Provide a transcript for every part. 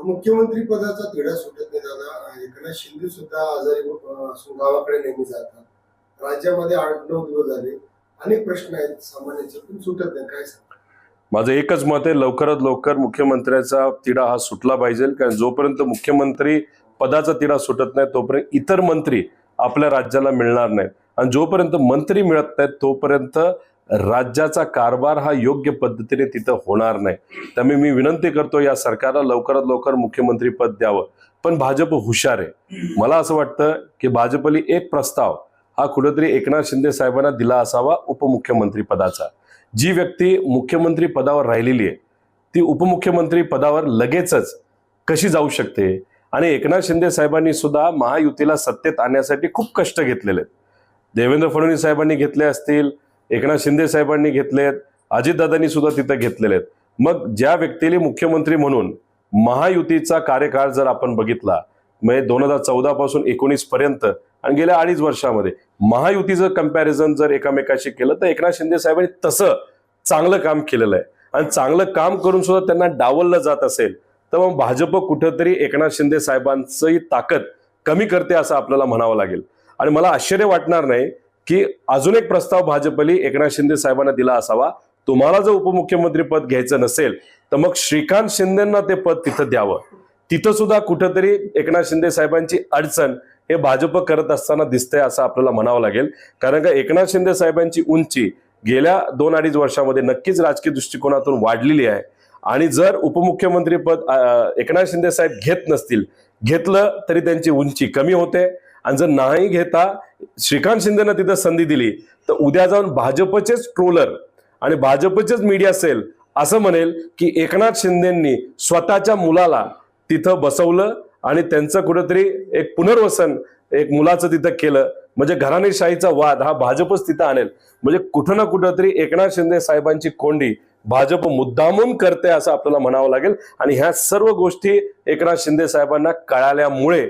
मुख्यमंत्री पदाचा तिढा सुटत नाही दादा. एकनाथ शिंदे सुद्धा आजारी असून गावाकडे नेहमी जातात. राज्यामध्ये 8-9 दिवस झाले अनेक प्रश्न आहेत सामान्यांचे, पण सुटत नाही. काय सांग? माझं एकच मत आहे, लवकरात लवकर मुख्यमंत्र्याचा तिढा हा सुटला पाहिजे. कारण जोपर्यंत मुख्यमंत्री पदाचा तिढा सुटत नाही तोपर्यंत इतर मंत्री आपल्या राज्याला मिळणार नाहीत, आणि जोपर्यंत मंत्री मिळत नाहीत तोपर्यंत राज्याचा कारभार हा योग्य पद्धतीने तिथं होणार नाही. त्यामुळे मी विनंती करतो या सरकारला लवकरात लवकर मुख्यमंत्री पद द्यावं. पण भाजप हुशार आहे. मला असं वाटतं की भाजपली एक प्रस्ताव हा कुठेतरी एकनाथ शिंदे साहेबांना दिला असावा उपमुख्यमंत्री पदाचा. जी व्यक्ती मुख्यमंत्री पदावर राहिलेली आहे ती उपमुख्यमंत्री पदावर लगेचच कशी जाऊ शकते? आणि एकनाथ शिंदे साहेबांनी सुद्धा महायुतीला सत्तेत आणण्यासाठी खूप कष्ट घेतलेले आहेत. देवेंद्र फडणवीस साहेबांनी घेतले असतील, एकनाथ शिंदे साहेबांनी घेतलेत, अजितदादांनी सुद्धा तिथं घेतलेले आहेत. मग ज्या व्यक्तीला मुख्यमंत्री म्हणून महायुतीचा कार्यकाळ जर आपण बघितला, म्हणजे 2014 पासून 19 पर्यंत आणि गेल्या 2.5 वर्षामध्ये महायुतीचं कंपॅरिझन जर एकामेकाशी केलं तर एकनाथ शिंदे साहेबांनी तसं चांगलं काम केलेलं आहे. आणि चांगलं काम करून सुद्धा त्यांना डावललं जात असेल तर मग भाजप कुठंतरी एकनाथ शिंदे साहेबांची ताकद कमी करते असं आपल्याला म्हणावं लागेल. आणि मला आश्चर्य वाटणार नाही की अजून एक प्रस्ताव भाजपली एकनाथ शिंदे साहेबांना दिला असावा. तुम्हाला जर उपमुख्यमंत्री पद घ्यायचं नसेल तर मग श्रीकांत शिंदेंना ते पद तिथं द्यावं. तिथं सुद्धा कुठंतरी एकनाथ शिंदे साहेबांची अडचण हे भाजप करत असताना दिसतंय असं आपल्याला म्हणावं लागेल. कारण का एकनाथ शिंदे साहेबांची उंची गेल्या 2-2.5 वर्षामध्ये नक्कीच राजकीय दृष्टिकोनातून वाढलेली आहे. आणि जर उपमुख्यमंत्री पद एकनाथ शिंदे साहेब घेत नसतील, घेतलं तरी त्यांची उंची कमी होते. आणि जर नाही घेता श्रीकांत शिंदेना तिथं संधी दिली तर उद्या जाऊन भाजपचेच ट्रोलर आणि भाजपचेच मीडिया सेल असं म्हणेल की एकनाथ शिंदेंनी स्वतःच्या मुलाला तिथं बसवलं आणि त्यांचं कुठेतरी एक पुनर्वसन एक मुलाचं तिथं केलं. म्हणजे घराणेशाहीचा वाद हा भाजपच तिथं आणेल. म्हणजे कुठं ना कुठंतरी एकनाथ शिंदे साहेबांची कोंडी भाजप मुद्दामून करते असं आपल्याला म्हणावं लागेल. आणि ह्या सर्व गोष्टी एकनाथ शिंदे साहेबांना कळाल्यामुळे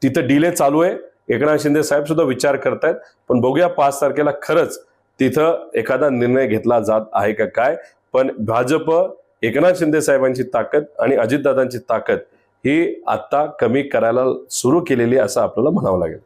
तिथं डिले चालू आहे. एकनाथ शिंदे साहेब सुद्धा विचार करतायत. पण बघूया 5 तारखेला खरंच तिथं एखादा निर्णय घेतला जात आहे का काय. पण भाजप एकनाथ शिंदे साहेबांची ताकद आणि अजितदादांची ताकद ही आता कमी करायला सुरू केलेली असं आपल्याला म्हणावं लागेल.